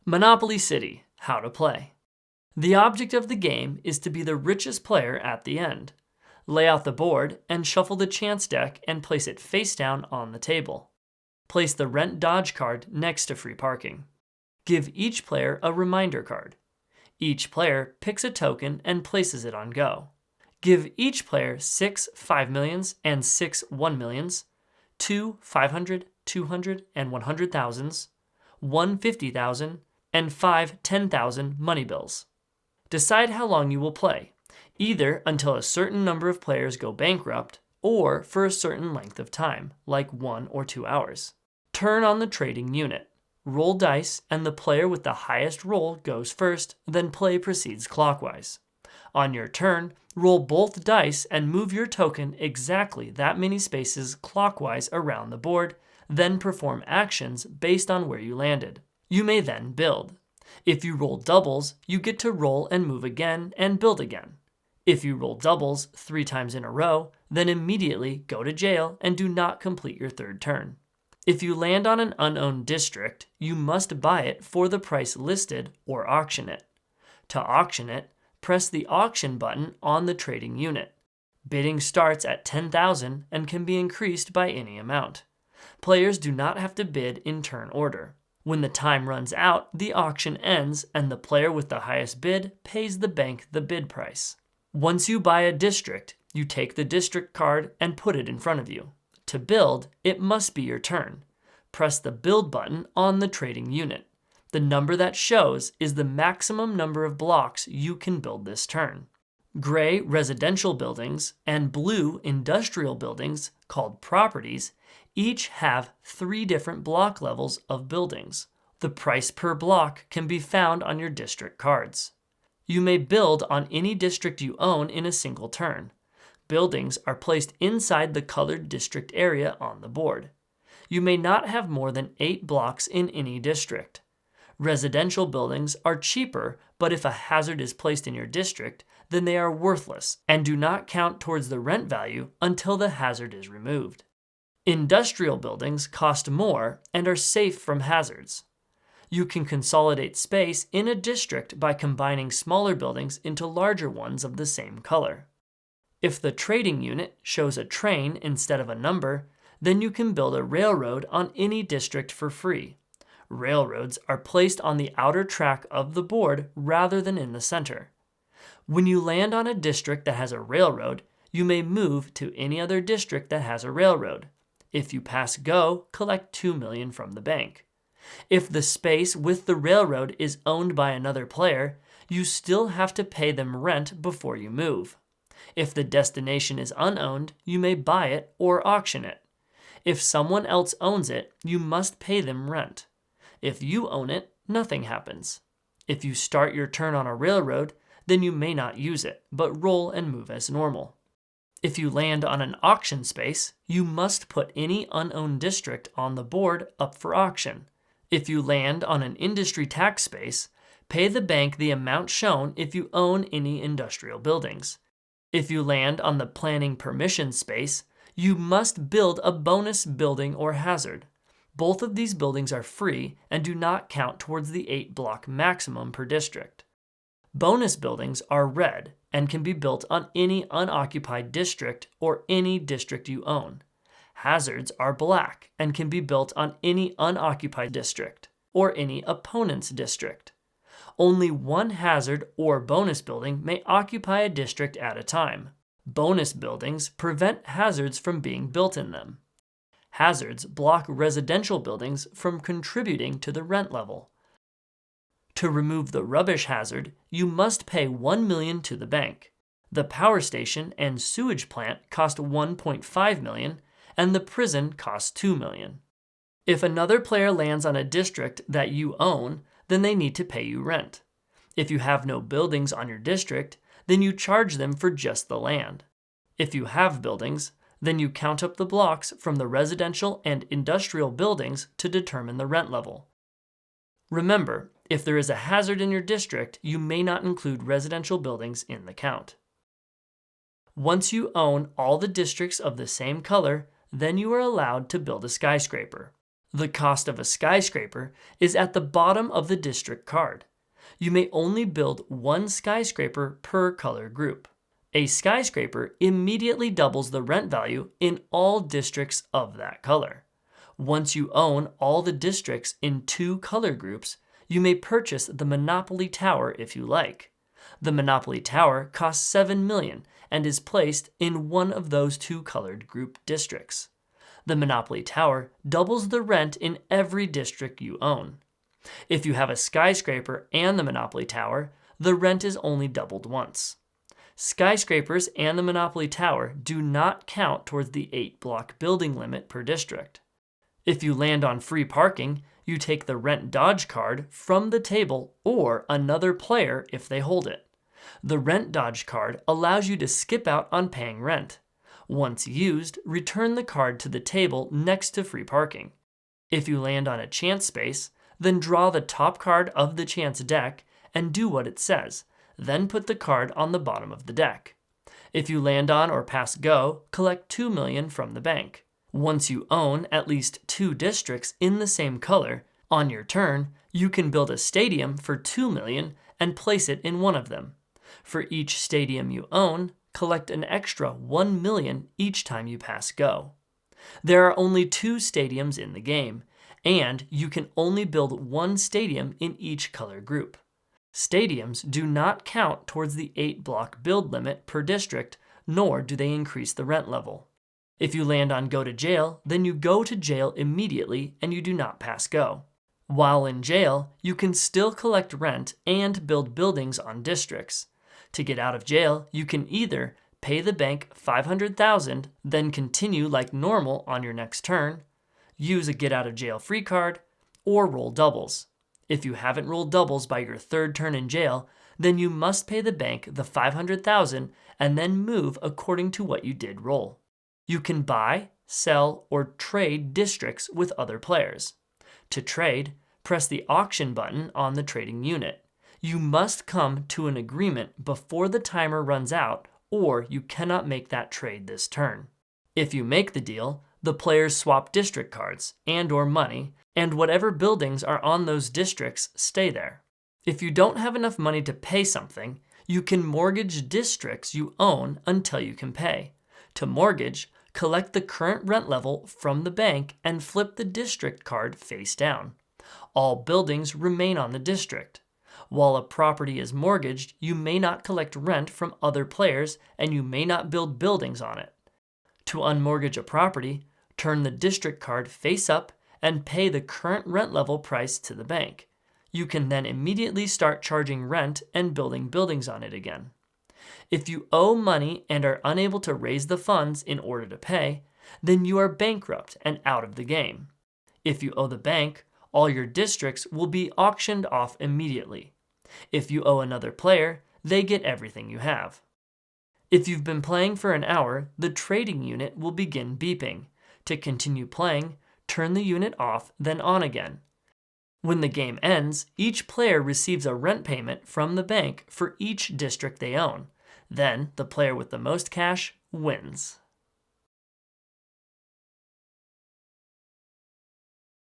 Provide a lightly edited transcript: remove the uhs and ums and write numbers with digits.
Monopoly City, how to play. The object of the game is to be the richest player at the end. Lay out the board and shuffle the chance deck and place it face down on the table. Place the rent dodge card next to free parking. Give each player a reminder card. Each player picks a token and places it on go. Give each player 6 5 millions and 6 1 millions, 2 500, 200, and 100,000s, 1 50,000, and 5 10,000 money bills. Decide how long you will play, either until a certain number of players go bankrupt or for a certain length of time, like 1 or 2 hours. Turn on the trading unit. Roll dice, and the player with the highest roll goes first, then play proceeds clockwise. On your turn, roll both dice and move your token exactly that many spaces clockwise around the board, then perform actions based on where you landed. You may then build. If you roll doubles, you get to roll and move again and build again. If you roll doubles 3 times in a row, then immediately go to jail and do not complete your third turn. If you land on an unowned district, you must buy it for the price listed or auction it. To auction it, press the auction button on the trading unit. Bidding starts at 10,000 and can be increased by any amount. Players do not have to bid in turn order. When the time runs out, the auction ends and the player with the highest bid pays the bank the bid price. Once you buy a district, you take the district card and put it in front of you. To build, it must be your turn. Press the build button on the trading unit. The number that shows is the maximum number of blocks you can build this turn. Gray residential buildings and blue industrial buildings, called properties, each have 3 different block levels of buildings. The price per block can be found on your district cards. You may build on any district you own in a single turn. Buildings are placed inside the colored district area on the board. You may not have more than 8 blocks in any district. Residential buildings are cheaper, but if a hazard is placed in your district, then they are worthless and do not count towards the rent value until the hazard is removed. Industrial buildings cost more and are safe from hazards. You can consolidate space in a district by combining smaller buildings into larger ones of the same color. If the trading unit shows a train instead of a number, then you can build a railroad on any district for free. Railroads are placed on the outer track of the board rather than in the center. When you land on a district that has a railroad, you may move to any other district that has a railroad. If you pass go, collect 2 million from the bank. If the space with the railroad is owned by another player, you still have to pay them rent before you move. If the destination is unowned, you may buy it or auction it. If someone else owns it, you must pay them rent. If you own it, nothing happens. If you start your turn on a railroad, then you may not use it, but roll and move as normal. If you land on an auction space, you must put any unowned district on the board up for auction. If you land on an industry tax space, pay the bank the amount shown if you own any industrial buildings. If you land on the planning permission space, you must build a bonus building or hazard. Both of these buildings are free and do not count towards the 8-block maximum per district. Bonus buildings are red and can be built on any unoccupied district or any district you own. Hazards are black and can be built on any unoccupied district or any opponent's district. Only one hazard or bonus building may occupy a district at a time. Bonus buildings prevent hazards from being built in them. Hazards block residential buildings from contributing to the rent level. To remove the rubbish hazard, you must pay 1 million to the bank. The power station and sewage plant cost 1.5 million, and the prison costs 2 million. If another player lands on a district that you own, then they need to pay you rent. If you have no buildings on your district, then you charge them for just the land. If you have buildings, then you count up the blocks from the residential and industrial buildings to determine the rent level. Remember, if there is a hazard in your district, you may not include residential buildings in the count. Once you own all the districts of the same color, then you are allowed to build a skyscraper. The cost of a skyscraper is at the bottom of the district card. You may only build one skyscraper per color group. A skyscraper immediately doubles the rent value in all districts of that color. Once you own all the districts in 2 color groups, you may purchase the Monopoly Tower if you like. The Monopoly Tower costs 7 million and is placed in one of those 2 colored group districts. The Monopoly Tower doubles the rent in every district you own. If you have a skyscraper and the Monopoly Tower, the rent is only doubled once. Skyscrapers and the Monopoly Tower do not count towards the 8-block building limit per district. If you land on free parking, you take the rent dodge card from the table or another player if they hold it. The rent dodge card allows you to skip out on paying rent. Once used, return the card to the table next to free parking. If you land on a chance space, then draw the top card of the chance deck and do what it says, then put the card on the bottom of the deck. If you land on or pass go, collect 2 million from the bank. Once you own at least 2 districts in the same color, on your turn, you can build a stadium for 2 million and place it in one of them. For each stadium you own, collect an extra 1 million each time you pass go. There are only 2 stadiums in the game, and you can only build 1 stadium in each color group. Stadiums do not count towards the 8-block build limit per district, nor do they increase the rent level. If you land on go to jail, then you go to jail immediately and you do not pass go. While in jail, you can still collect rent and build buildings on districts. To get out of jail, you can either pay the bank $500,000, then continue like normal on your next turn, use a get out of jail free card, or roll doubles. If you haven't rolled doubles by your 3rd turn in jail, then you must pay the bank the $500,000 and then move according to what you did roll. You can buy, sell, or trade districts with other players. To trade, press the auction button on the trading unit. You must come to an agreement before the timer runs out, or you cannot make that trade this turn. If you make the deal, the players swap district cards and/or money, and whatever buildings are on those districts stay there. If you don't have enough money to pay something, you can mortgage districts you own until you can pay. To mortgage, collect the current rent level from the bank and flip the district card face down. All buildings remain on the district. While a property is mortgaged, you may not collect rent from other players and you may not build buildings on it. To unmortgage a property, turn the district card face up and pay the current rent level price to the bank. You can then immediately start charging rent and building buildings on it again. If you owe money and are unable to raise the funds in order to pay, then you are bankrupt and out of the game. If you owe the bank, all your districts will be auctioned off immediately. If you owe another player, they get everything you have. If you've been playing for an hour, the trading unit will begin beeping. To continue playing, turn the unit off, then on again. When the game ends, each player receives a rent payment from the bank for each district they own. Then, the player with the most cash wins.